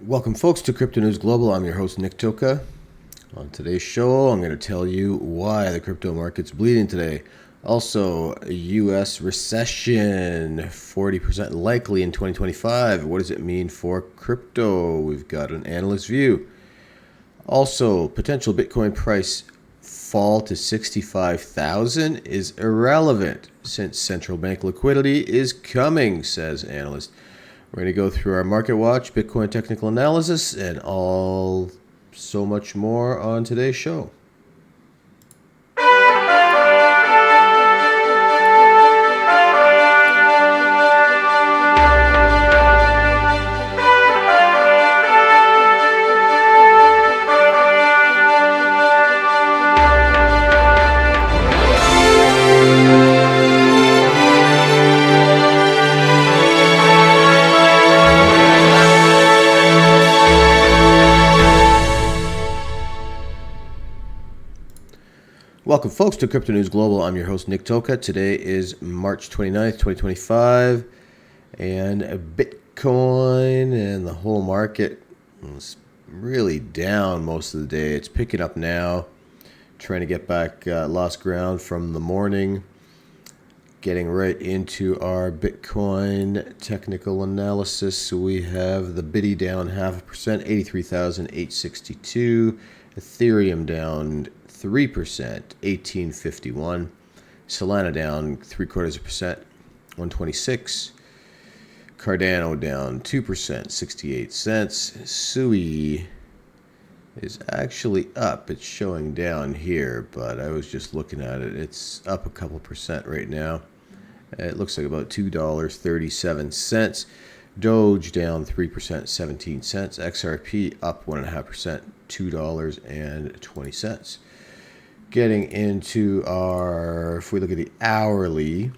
Welcome, folks, to Crypto News Global. I'm your host, Nick Toka. On today's show, I'm going to tell you why the crypto market's bleeding today. Also, a U.S. recession, 40% likely in 2025. What does it mean for crypto? We've got an analyst view. Also, potential Bitcoin price fall to 65,000 is irrelevant since central bank liquidity is coming, says Analyst. We're going to go through our market watch, Bitcoin technical analysis, and all so much more on today's show. Welcome, folks, to Crypto News Global. I'm your host, Nick Toka. Today is March 29th, 2025, and Bitcoin and the whole market was really down most of the day. It's picking up now, trying to get back lost ground from the morning. Getting right into our Bitcoin technical analysis, we have the Bitty down 0.5%, 83,862. Ethereum down 3%, 1851. Solana down 0.75%, 126. Cardano down 2%, 68 cents. Sui is actually up. It's showing down here, but I was just looking at it. It's up a couple percent right now. It looks like about $2.37. Doge down 3%, 17 cents. XRP up 1.5%, $2.20. Getting into our, if we look at the hourly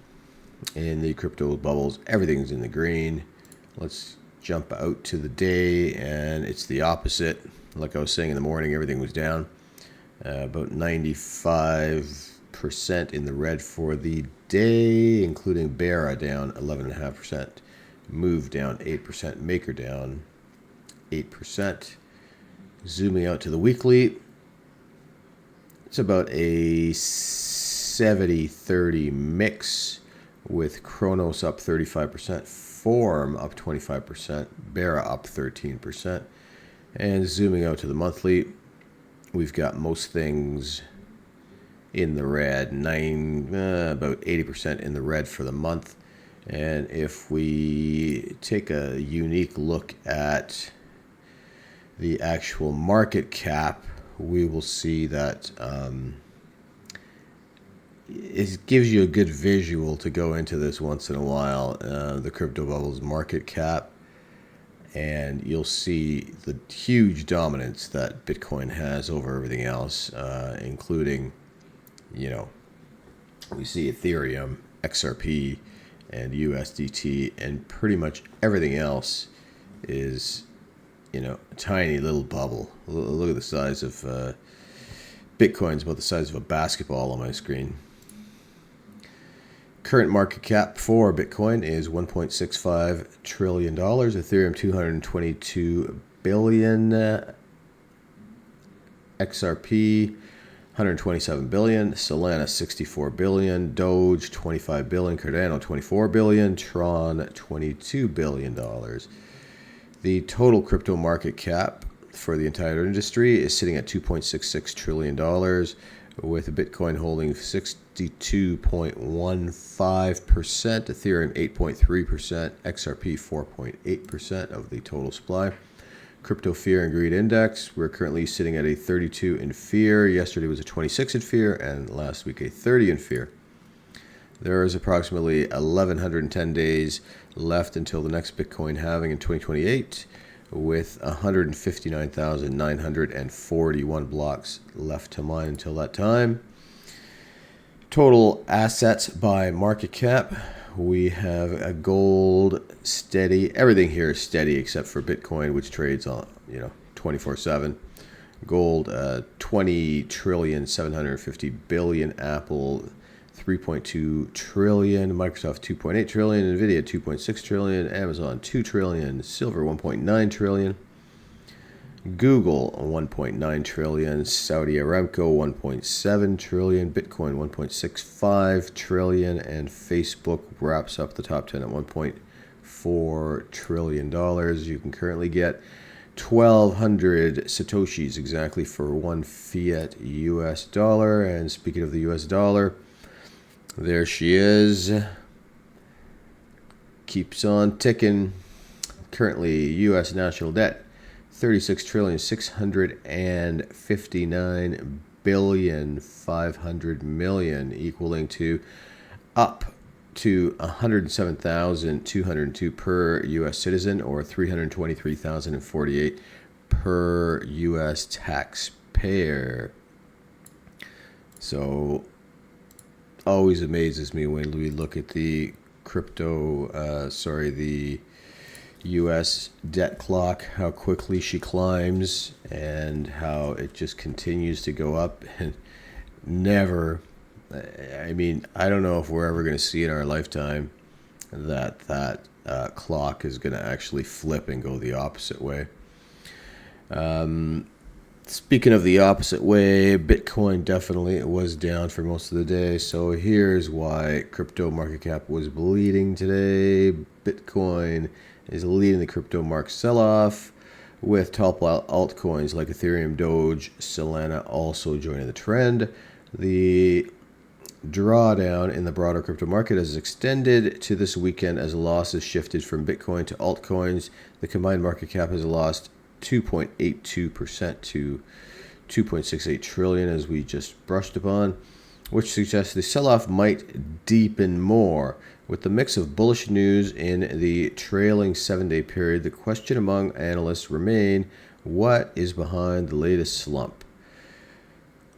in the crypto bubbles, everything's in the green. Let's jump out to the day, and it's the opposite. Like I was saying in the morning, everything was down. About 95% in the red for the day, including Bera down 11.5%. Move down 8%. Maker down 8%. Zooming out to the weekly, it's about a 70-30 mix, with Kronos up 35%, Form up 25%, Bera up 13%. And zooming out to the monthly, we've got most things in the red, about 80% in the red for the month. And if we take a unique look at the actual market cap, we will see that it gives you a good visual to go into this once in a while, the crypto bubble's market cap, and you'll see the huge dominance that Bitcoin has over everything else, including, we see Ethereum, XRP, and USDT, and pretty much everything else is a tiny little bubble. Look at the size of Bitcoin's about the size of a basketball on my screen. Current market cap for Bitcoin is $1.65 trillion. Ethereum, $222 billion. XRP, $127 billion. Solana, $64 billion. Doge, $25 billion. Cardano, $24 billion. Tron, $22 billion. The total crypto market cap for the entire industry is sitting at $2.66 trillion, with Bitcoin holding 62.15%, Ethereum 8.3%, XRP 4.8% of the total supply. Crypto Fear and Greed Index, we're currently sitting at a 32 in fear. Yesterday was a 26 in fear, and last week a 30 in fear. There is approximately 1,110 days left until the next Bitcoin halving in 2028, with 159,941 blocks left to mine until that time. Total assets by market cap, we have a gold steady. Everything here is steady except for Bitcoin, which trades on 24/7. Gold, 20,750,000,000,000. Apple, 3.2 trillion, Microsoft 2.8 trillion, Nvidia 2.6 trillion, Amazon 2 trillion, silver 1.9 trillion. Google 1.9 trillion, Saudi Aramco 1.7 trillion, Bitcoin 1.65 trillion, and Facebook wraps up the top 10 at $1.4 trillion. You can currently get 1,200 Satoshis exactly for one fiat US dollar. And speaking of the US dollar, there she is. Keeps on ticking. Currently, US national debt 36,659,500,000,000, equaling to up to 107,202 per U.S. citizen, or 323,048 per U.S. taxpayer. So, always amazes me when we look at the the U.S. debt clock, how quickly she climbs and how it just continues to go up and never. I mean, I don't know if we're ever going to see in our lifetime that clock is going to actually flip and go the opposite way. Speaking of the opposite way, Bitcoin definitely was down for most of the day. So here's why crypto market cap was bleeding today. Bitcoin is leading the crypto market sell-off, with top altcoins like Ethereum, Doge, Solana also joining the trend. The drawdown in the broader crypto market has extended to this weekend as losses shifted from Bitcoin to altcoins. The combined market cap has lost 2.82% to 2.68 trillion, as we just brushed upon, which suggests the sell-off might deepen more. With the mix of bullish news in the trailing 7-day period, the question among analysts remain, what is behind the latest slump?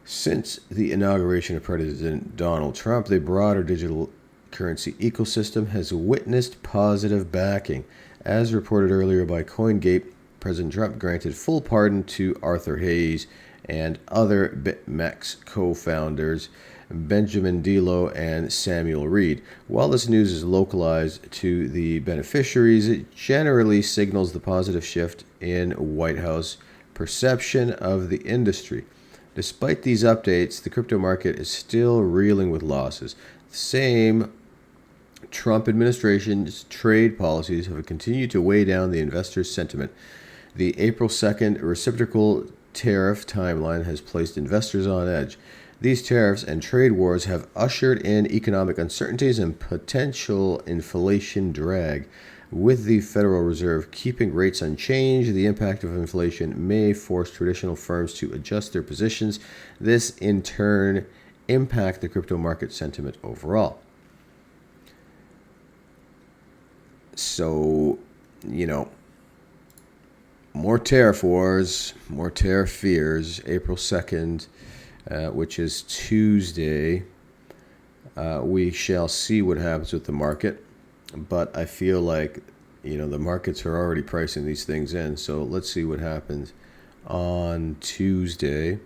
Since the inauguration of President Donald Trump, the broader digital currency ecosystem has witnessed positive backing. As reported earlier by CoinGate, President Trump granted full pardon to Arthur Hayes and other BitMEX co-founders, Benjamin Delo and Samuel Reed. While this news is localized to the beneficiaries, it generally signals the positive shift in White House perception of the industry. Despite these updates, the crypto market is still reeling with losses. The same Trump administration's trade policies have continued to weigh down the investors' sentiment. The April 2nd reciprocal tariff timeline has placed investors on edge. These tariffs and trade wars have ushered in economic uncertainties and potential inflation drag. With the Federal Reserve keeping rates unchanged, the impact of inflation may force traditional firms to adjust their positions. This, in turn, impact the crypto market sentiment overall. So, more tariff wars, more tariff fears. April 2nd, which is Tuesday, we shall see what happens with the market. But I feel like, the markets are already pricing these things in. So let's see what happens on Tuesday.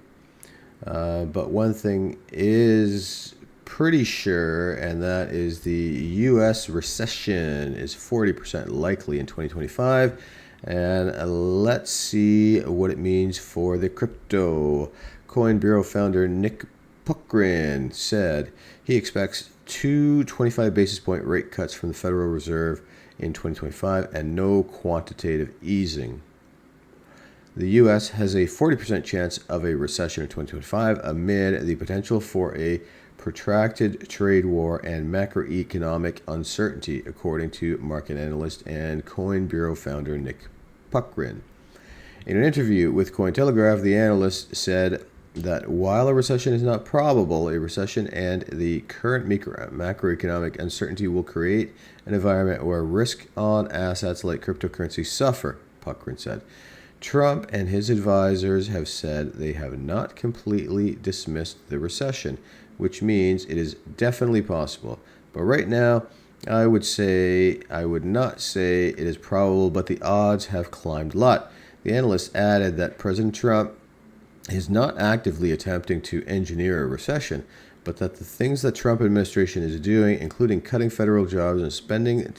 But one thing is pretty sure, and that is the U.S. recession is 40% likely in 2025. And let's see what it means for the crypto. Coin Bureau founder Nick Puckrin said he expects 2 25 basis point rate cuts from the Federal Reserve in 2025 and no quantitative easing. The U.S. has a 40% chance of a recession in 2025 amid the potential for a protracted trade war and macroeconomic uncertainty, according to MarketAnalysis and Coin Bureau founder Nick Puckrin. In an interview with Cointelegraph, the analyst said that while a recession is not probable, a recession and the current macroeconomic uncertainty will create an environment where risk on assets like cryptocurrency suffer, Puckrin said. Trump and his advisors have said they have not completely dismissed the recession, which means it is definitely possible. But right now, I would not say it is probable, but the odds have climbed a lot. The analyst added that President Trump is not actively attempting to engineer a recession, but that the things that Trump administration is doing, including cutting federal jobs and spending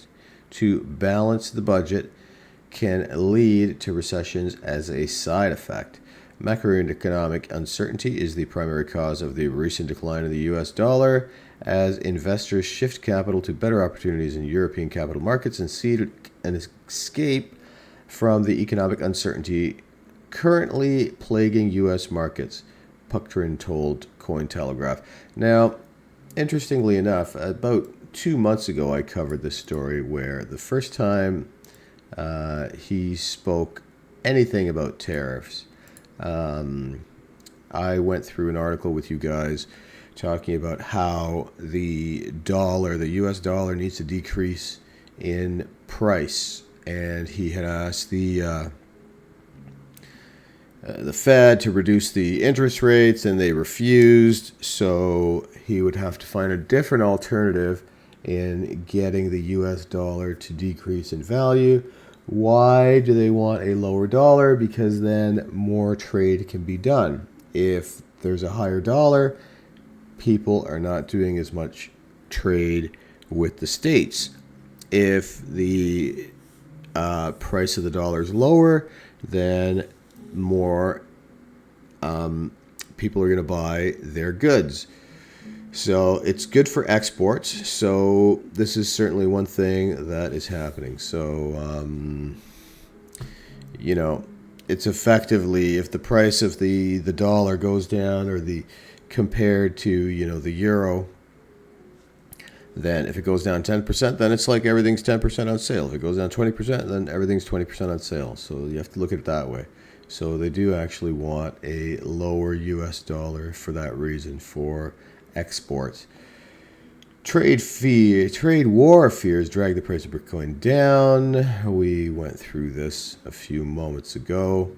to balance the budget, can lead to recessions as a side effect. Macroeconomic uncertainty is the primary cause of the recent decline of the US dollar as investors shift capital to better opportunities in European capital markets and seek an escape from the economic uncertainty currently plaguing US markets, Puckrin told Cointelegraph. Now, interestingly enough, about 2 months ago I covered this story where the first time he spoke anything about tariffs, I went through an article with you guys talking about how the US dollar needs to decrease in price. And he had asked the Fed to reduce the interest rates, and they refused. So he would have to find a different alternative in getting the US dollar to decrease in value. Why do they want a lower dollar? Because then more trade can be done. If there's a higher dollar, people are not doing as much trade with the States. If the price of the dollar is lower, then more people are going to buy their goods. So it's good for exports. So this is certainly one thing that is happening. So, it's effectively, if the price of the dollar goes down or compared to, the euro, then if it goes down 10%, then it's like everything's 10% on sale. If it goes down 20%, then everything's 20% on sale. So you have to look at it that way. So they do actually want a lower US dollar for that reason, for exports. Trade war fears drag the price of Bitcoin down. We went through this a few moments ago.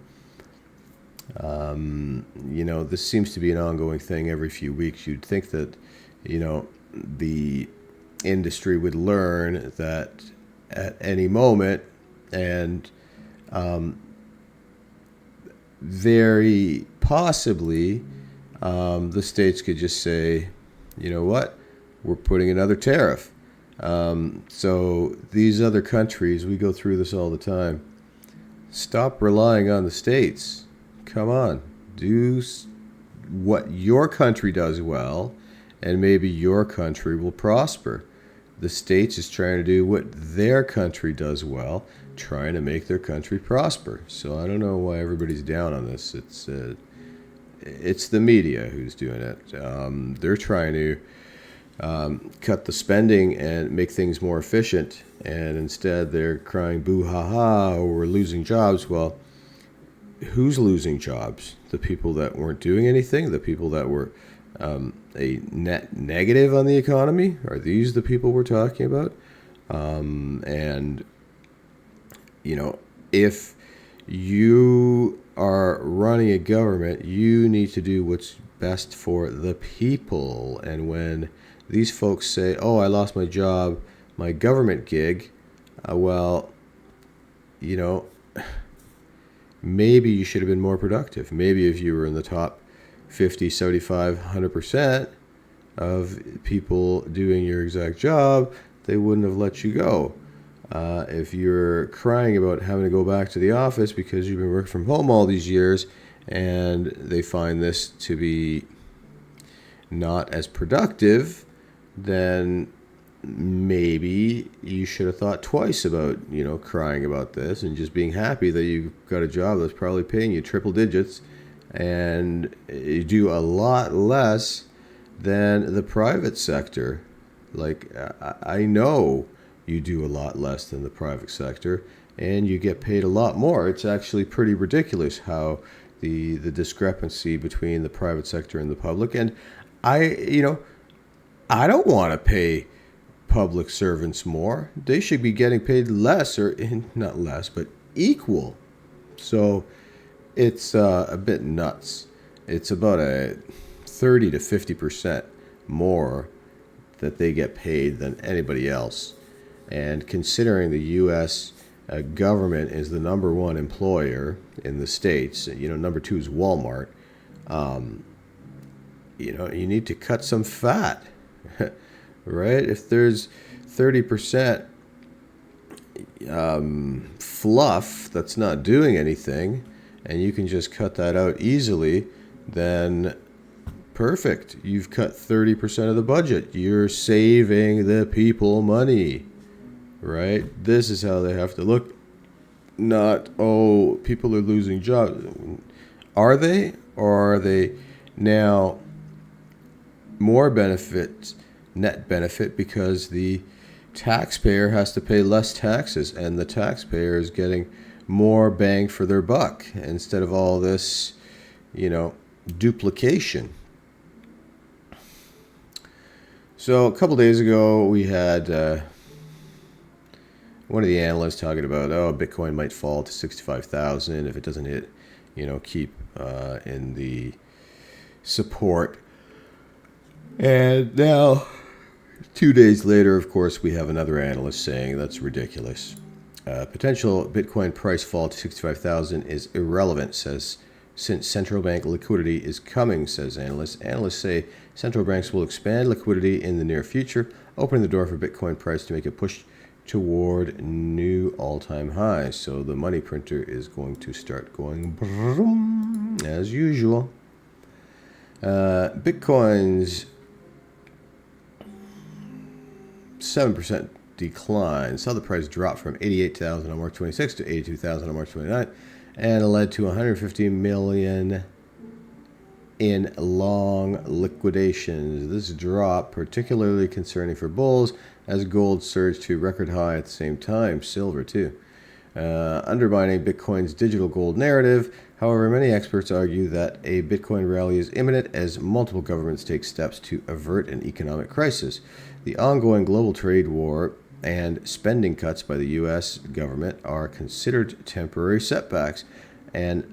This seems to be an ongoing thing every few weeks. You'd think that, the industry would learn that at any moment, and very possibly the states could just say, you know what, we're putting another tariff. So these other countries, we go through this all the time. Stop relying on the states. Come on, do what your country does well, and maybe your country will prosper. The States is trying to do what their country does well, trying to make their country prosper. So I don't know why everybody's down on this. It's the media who's doing it. They're trying to cut the spending and make things more efficient, and instead they're crying boo-ha-ha, we're losing jobs. Well, who's losing jobs? The people that weren't doing anything? The people that were a net negative on the economy? Are these the people we're talking about? If you are running a government, you need to do what's best for the people. And when these folks say, oh, I lost my job, my government gig, maybe you should have been more productive. Maybe if you were in the top 50, 75, 100% of people doing your exact job, they wouldn't have let you go. If you're crying about having to go back to the office because you've been working from home all these years and they find this to be not as productive, then maybe you should have thought twice about, crying about this and just being happy that you've got a job that's probably paying you triple digits and you do a lot less than the private sector. Like, I know you do a lot less than the private sector and you get paid a lot more. It's actually pretty ridiculous how the discrepancy between the private sector and the public. And I don't want to pay public servants more. They should be getting paid less, or not less, but equal. So it's a bit nuts. It's about a 30 to 50% more that they get paid than anybody else. And considering the U.S. Government is the number one employer in the States, number two is Walmart, you need to cut some fat, right? If there's 30%, fluff that's not doing anything, and you can just cut that out easily, then perfect. You've cut 30% of the budget. You're saving the people money, right? This is how they have to look. Not, oh, people are losing jobs. Are they? Or are they now more benefit, net benefit, because the taxpayer has to pay less taxes and the taxpayer is getting more bang for their buck instead of all this, duplication. So a couple days ago, we had one of the analysts talking about, Bitcoin might fall to 65,000 if it doesn't hit, keep in the support. And now, 2 days later, of course, we have another analyst saying that's ridiculous. Potential Bitcoin price fall to 65,000 is irrelevant, since central bank liquidity is coming, says analysts. Analysts say central banks will expand liquidity in the near future, opening the door for Bitcoin price to make a push toward new all-time highs. So the money printer is going to start going vroom, as usual. Bitcoin's 7% decline saw the price drop from 88,000 on March 26 to 82,000 on March 29, and it led to 150 million in long liquidations. This drop particularly concerning for bulls, as gold surged to record high at the same time, silver too, undermining Bitcoin's digital gold narrative. However, many experts argue that a Bitcoin rally is imminent as multiple governments take steps to avert an economic crisis. The ongoing global trade war and spending cuts by the U.S. government are considered temporary setbacks and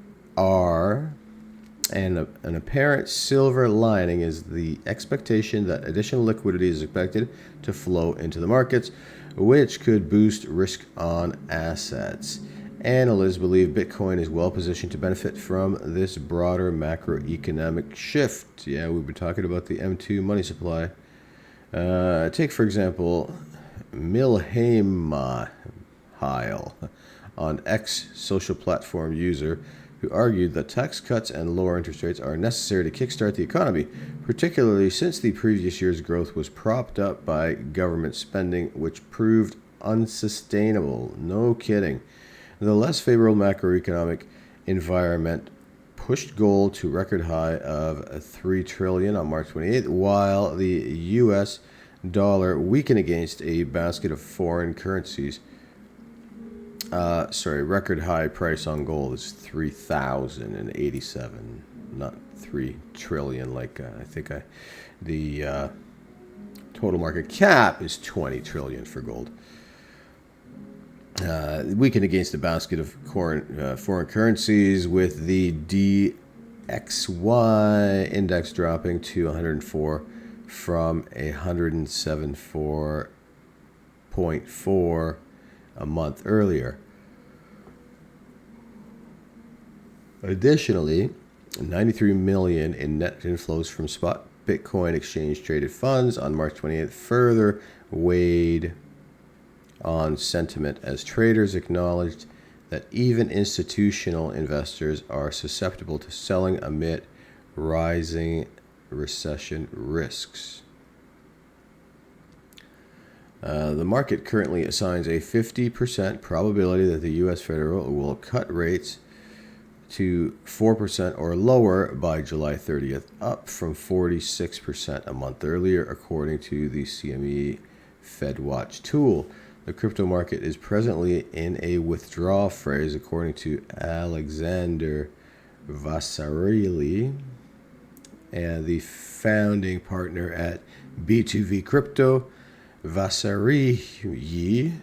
an apparent silver lining is the expectation that additional liquidity is expected to flow into the markets, which could boost risk on assets. Analysts believe Bitcoin is well positioned to benefit from this broader macroeconomic shift. Yeah, we've been talking about the M2 money supply. Take, for example, Milheim Heil, on X social platform user, who argued that tax cuts and lower interest rates are necessary to kickstart the economy, particularly since the previous year's growth was propped up by government spending, which proved unsustainable. No kidding. The less favorable macroeconomic environment pushed gold to record high of $3 trillion on March 28th, while the U.S. dollar weakened against a basket of foreign currencies. Record high price on gold is 3,087, not 3 trillion. Like the total market cap is 20 trillion for gold. Weakened against a basket of foreign currencies, with the DXY index dropping to 104 from 107.4 a month earlier. Additionally, 93 million in net inflows from spot Bitcoin exchange traded funds on March 28th further weighed on sentiment, as traders acknowledged that even institutional investors are susceptible to selling amid rising recession risks. The market currently assigns a 50% probability that the U.S. Federal will cut rates to 4% or lower by July 30th, up from 46% a month earlier, according to the CME FedWatch tool. The crypto market is presently in a withdrawal phase, according to Alexander Vasarely, and the founding partner at B2V Crypto. Vasarely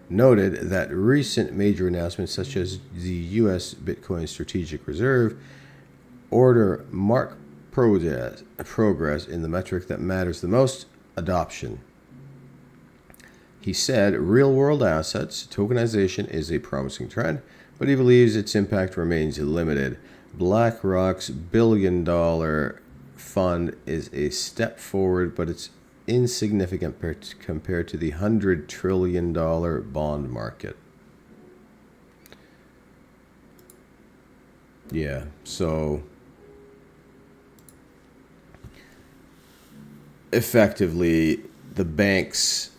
noted that recent major announcements, such as the U.S. Bitcoin Strategic Reserve Order, mark progress in the metric that matters the most: adoption. He said real-world assets tokenization is a promising trend, but he believes its impact remains limited. BlackRock's billion-dollar fund is a step forward, but it's insignificant compared to the $100 trillion bond market. Yeah, so effectively the banks,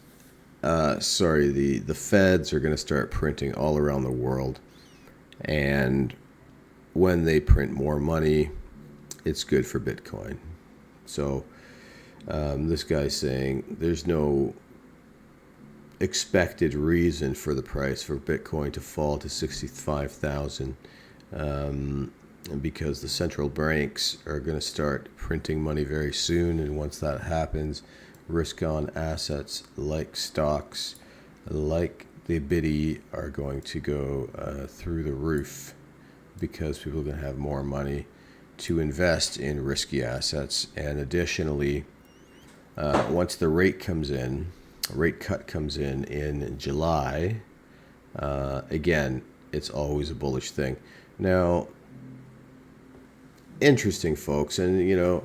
the feds are going to start printing all around the world. And when they print more money, it's good for Bitcoin. So this guy's saying there's no expected reason for the price for Bitcoin to fall to 65,000 because the central banks are going to start printing money very soon. And once that happens, risk-on assets like stocks, like the BITI, are going to go through the roof because people are going to have more money to invest in risky assets. And additionally, once the rate cut comes in July, again, it's always a bullish thing. Now, interesting, folks, and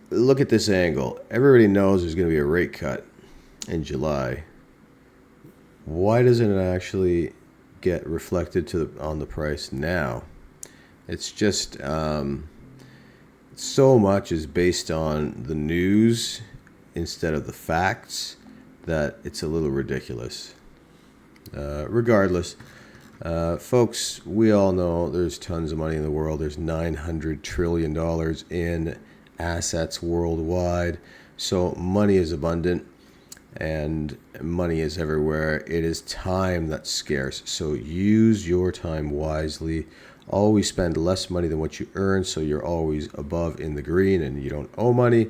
look at this angle. Everybody knows there's going to be a rate cut in July. Why doesn't it actually get reflected on the price now? It's just so much is based on the news instead of the facts that it's a little ridiculous. Regardless, folks, we all know there's tons of money in the world. There's $900 trillion in assets worldwide. So money is abundant and money is everywhere. It is time that's scarce. So use your time wisely. Always spend less money than what you earn, so you're always above in the green and you don't owe money.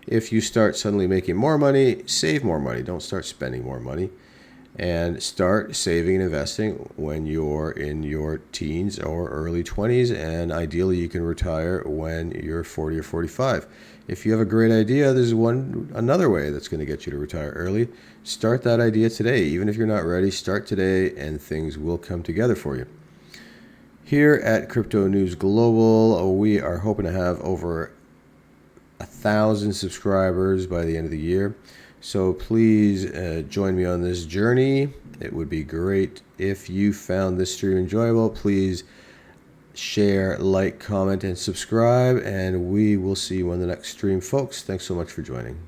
If you start suddenly making more money, save more money. Don't start spending more money. And start saving and investing when you're in your teens or early 20s. And ideally, you can retire when you're 40 or 45. If you have a great idea, there's another way that's going to get you to retire early. Start that idea today. Even if you're not ready, start today and things will come together for you. Here at Crypto News Global, we are hoping to have over 1,000 subscribers by the end of the year. So please join me on this journey. It would be great if you found this stream enjoyable. Please share, like, comment, and subscribe, and we will see you on the next stream, folks. Thanks so much for joining.